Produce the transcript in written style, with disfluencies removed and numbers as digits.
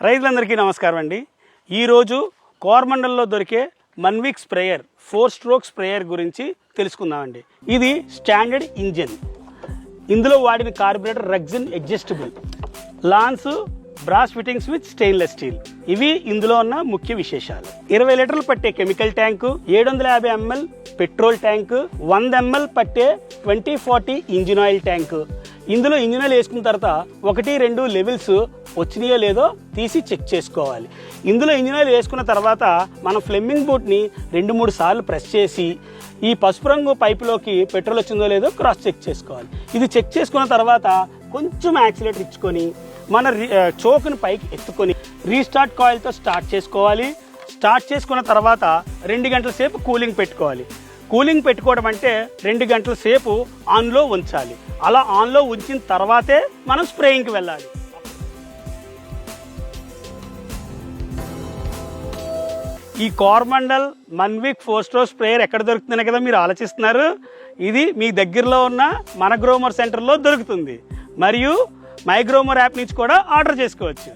రైతులందరికీ నమస్కారం అండి. ఈరోజు కోరమండల్లో దొరికే మన్విక్ స్ప్రేయర్ 4 స్ట్రోక్ స్ప్రేయర్ గురించి తెలుసుకుందామండి. ఇది స్టాండర్డ్ ఇంజిన్. ఇందులో వాడిన carburettor rexine adjustable, lance brass fittings with stainless steel. ఇవి ఇందులో ఉన్న ముఖ్య విశేషాలు. 20 లీటర్లు పట్టే chemical tank, 750 ml petrol tank, 100 ml పట్టే 2040 ఇంజిన్ ఆయిల్ ట్యాంకు. ఇందులో ఇంజిన్ ఆయిల్ వేసుకున్న తర్వాత 1-2 లెవెల్స్ వచ్చినాయో లేదో తీసి చెక్ చేసుకోవాలి. ఇందులో ఇంజిన్ ఆయిల్ వేసుకున్న తర్వాత మనం ఫ్లెమింగ్ బూట్ని 2-3 సార్లు ప్రెస్ చేసి ఈ పసుపు రంగు పైపులోకి పెట్రోల్ వచ్చిందో లేదో క్రాస్ చెక్ చేసుకోవాలి. ఇది చెక్ చేసుకున్న తర్వాత కొంచెం యాక్సిలేటర్ ఇచ్చుకొని మన చోక్ని పైకి ఎత్తుకొని రీస్టార్ట్ కాయిల్తో స్టార్ట్ చేసుకోవాలి. స్టార్ట్ చేసుకున్న తర్వాత 2 గంటల సేపు కూలింగ్ పెట్టుకోవాలి. కూలింగ్ పెట్టుకోవడం అంటే 2 గంటల సేపు ఆన్లో ఉంచాలి. అలా ఆన్లో ఉంచిన తర్వాతే మనం స్ప్రేయింగ్కి వెళ్ళాలి. ఈ కోరమండల్ మన్విక్ 4 స్ట్రోక్ స్ప్రేయర్ ఎక్కడ దొరుకుతుందని కదా మీరు ఆలోచిస్తున్నారు. ఇది మీ దగ్గరలో ఉన్న మన గ్రోమర్ సెంటర్లో దొరుకుతుంది. మరియు మై గ్రోమర్ యాప్ నుంచి కూడా ఆర్డర్ చేసుకోవచ్చు.